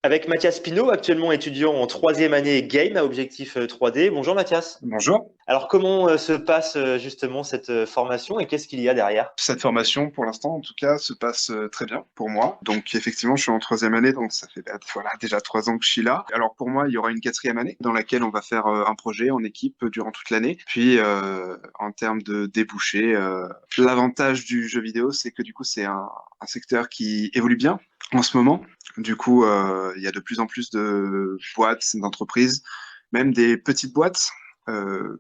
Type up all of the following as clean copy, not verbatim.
Avec Mathias Pinot, actuellement étudiant en troisième année Game à Objectif 3D. Bonjour Mathias. Bonjour. Alors comment se passe justement cette formation et qu'est-ce qu'il y a derrière? Cette formation, pour l'instant, en tout cas, se passe très bien pour moi. Donc, effectivement, je suis en troisième année, donc ça fait voilà, déjà 3 ans que je suis là. Alors, pour moi, il y aura une quatrième année dans laquelle on va faire un projet en équipe durant toute l'année. Puis, en termes de débouchés, l'avantage du jeu vidéo, c'est que du coup, c'est un secteur qui évolue bien en ce moment. Du coup, il y a de plus en plus de boîtes, d'entreprises, même des petites boîtes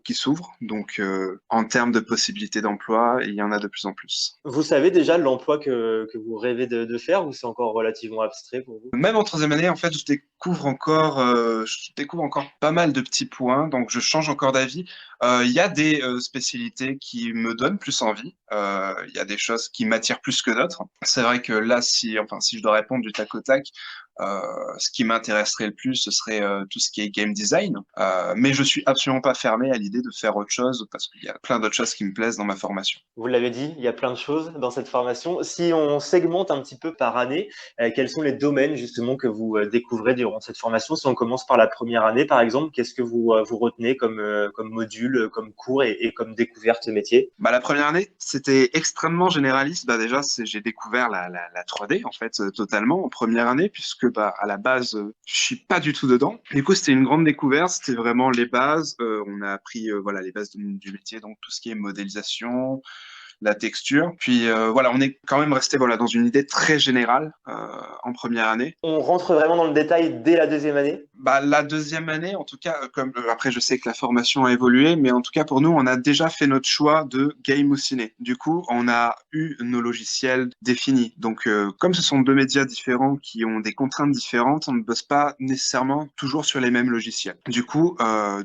qui s'ouvrent. Donc, en termes de possibilités d'emploi, il y en a de plus en plus. Vous savez déjà l'emploi que vous rêvez de faire ou c'est encore relativement abstrait pour vous? Même en troisième année, en fait, je découvre encore pas mal de petits points, donc je change encore d'avis. Il y a des spécialités qui me donnent plus envie. Il y a des choses qui m'attirent plus que d'autres. C'est vrai que là, si je dois répondre du tac au tac, ce qui m'intéresserait le plus, ce serait tout ce qui est game design. Mais je suis absolument pas fermé à l'idée de faire autre chose parce qu'il y a plein d'autres choses qui me plaisent dans ma formation. Vous l'avez dit, il y a plein de choses dans cette formation. Si on segmente un petit peu par année, quels sont les domaines justement que vous découvrez durant cette formation? Si on commence par la première année, par exemple, qu'est-ce que vous retenez comme module, comme cours et comme découverte métier? Bah, la première année, c'était extrêmement généraliste. Bah, déjà, j'ai découvert la 3D, en fait, totalement en première année, puisque, bah, à la base, je suis pas du tout dedans. Du coup, c'était une grande découverte. C'était vraiment les bases. On a appris, voilà, les bases du métier, donc tout ce qui est modélisation, la texture. Puis, voilà, on est quand même resté, voilà, dans une idée très générale, en première année. On rentre vraiment dans le détail dès la deuxième année? Bah, la deuxième année, en tout cas, comme après je sais que la formation a évolué, mais en tout cas pour nous, on a déjà fait notre choix de game ou ciné. Du coup, on a eu nos logiciels définis. Donc, comme ce sont deux médias différents qui ont des contraintes différentes, on ne bosse pas nécessairement toujours sur les mêmes logiciels. Du coup,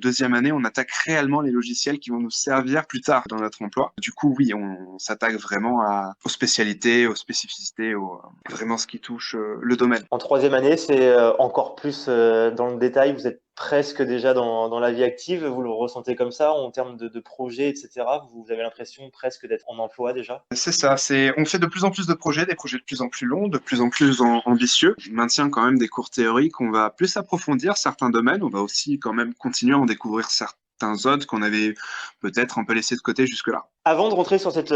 deuxième année, on attaque réellement les logiciels qui vont nous servir plus tard dans notre emploi. Du coup, oui, on s'attaque vraiment aux spécialités, aux spécificités, vraiment ce qui touche le domaine. En troisième année, c'est encore plus dans le détail. Vous êtes presque déjà dans la vie active. Vous le ressentez comme ça en termes de projets, etc. Vous avez l'impression presque d'être en emploi déjà. C'est ça, on fait de plus en plus de projets, des projets de plus en plus longs, de plus en plus ambitieux. On maintient quand même des cours théoriques, on va plus approfondir certains domaines, on va aussi quand même continuer à en découvrir certains autres qu'on avait peut-être un peu laissés de côté jusque-là. Avant de rentrer sur cette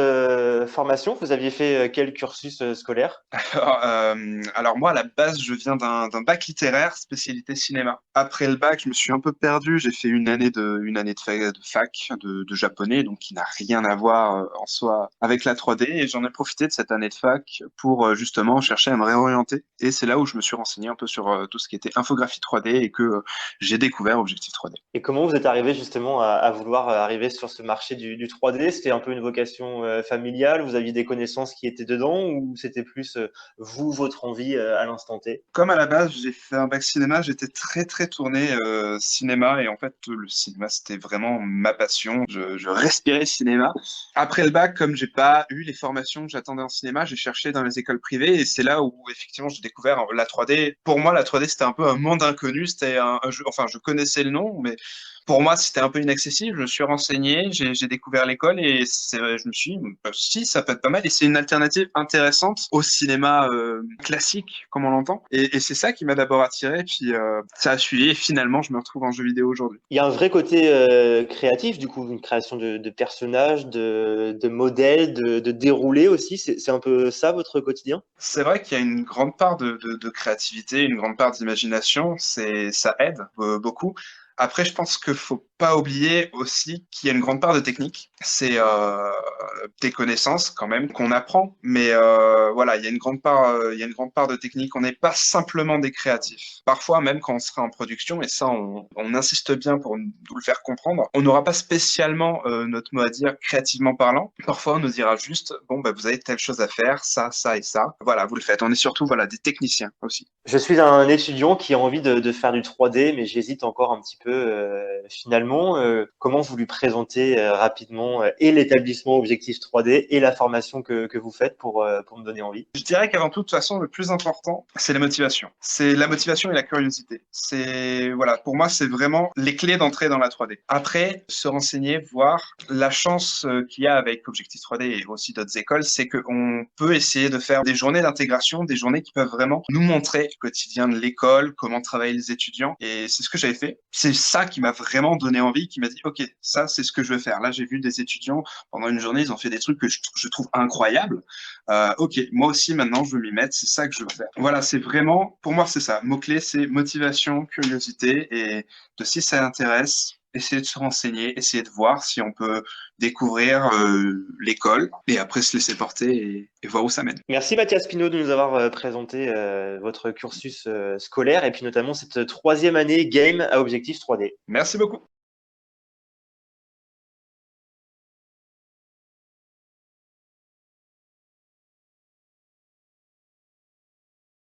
formation, vous aviez fait quel cursus scolaire? Alors moi, à la base, je viens d'un bac littéraire, spécialité cinéma. Après le bac, je me suis un peu perdu. J'ai fait une année de fac de japonais, donc qui n'a rien à voir en soi avec la 3D. Et j'en ai profité de cette année de fac pour justement chercher à me réorienter. Et c'est là où je me suis renseigné un peu sur tout ce qui était infographie 3D et que j'ai découvert Objectif 3D. Et comment vous êtes arrivé justement à vouloir arriver sur ce marché du 3D? C'était un peu une vocation familiale? Vous aviez des connaissances qui étaient dedans ou c'était plus vous, votre envie à l'instant T? Comme à la base, j'ai fait un bac cinéma, j'étais très très tourné cinéma et en fait le cinéma c'était vraiment ma passion. Je respirais cinéma. Après le bac, comme j'ai pas eu les formations que j'attendais en cinéma, j'ai cherché dans les écoles privées et c'est là où effectivement j'ai découvert la 3D. Pour moi, la 3D c'était un peu un monde inconnu. C'était un jeu, enfin je connaissais le nom, mais pour moi c'était un peu inaccessible. Je me suis renseigné, j'ai découvert l'école et je me suis dit si ça peut être pas mal et c'est une alternative intéressante au cinéma classique comme on l'entend. Et c'est ça qui m'a d'abord attiré, puis ça a suivi et finalement je me retrouve en jeu vidéo aujourd'hui. Il y a un vrai côté créatif, du coup, une création de personnages, de modèles, de déroulés aussi. C'est un peu ça votre quotidien? C'est vrai qu'il y a une grande part de créativité, une grande part d'imagination, ça aide beaucoup. Après, je pense qu'il faut pas oublier aussi qu'il y a une grande part de technique. C'est des connaissances quand même qu'on apprend, mais voilà, il y a une grande part de technique. On n'est pas simplement des créatifs. Parfois, même quand on sera en production, et ça, on insiste bien pour nous le faire comprendre, on n'aura pas spécialement notre mot à dire créativement parlant. Parfois, on nous dira juste, bon, bah, vous avez telle chose à faire, ça et ça. Voilà, vous le faites. On est surtout, voilà, des techniciens aussi. Je suis un étudiant qui a envie de faire du 3D, mais j'hésite encore un petit peu finalement. finalement, comment vous lui présentez rapidement et l'établissement Objectif 3D et la formation que vous faites pour me donner envie? Je dirais qu'avant tout, de toute façon, le plus important, c'est la motivation. C'est la motivation et la curiosité. Voilà, pour moi, c'est vraiment les clés d'entrée dans la 3D. Après, se renseigner, voir la chance qu'il y a avec Objectif 3D et aussi d'autres écoles, c'est qu'on peut essayer de faire des journées d'intégration, des journées qui peuvent vraiment nous montrer le quotidien de l'école, comment travaillent les étudiants. Et c'est ce que j'avais fait. C'est ça qui m'a vraiment donné envie, qui m'a dit, OK, ça, c'est ce que je veux faire. Là, j'ai vu des étudiants pendant une journée, ils ont fait des trucs que je trouve incroyables. OK, moi aussi, maintenant, je veux m'y mettre. C'est ça que je veux faire. Voilà, c'est vraiment, pour moi, c'est ça. Mot-clé, c'est motivation, curiosité et si ça intéresse, essayer de se renseigner, essayer de voir si on peut découvrir l'école et après se laisser porter et voir où ça mène. Merci Mathias Pinot de nous avoir présenté votre cursus scolaire et puis notamment cette troisième année Game à Objectif 3D. Merci beaucoup.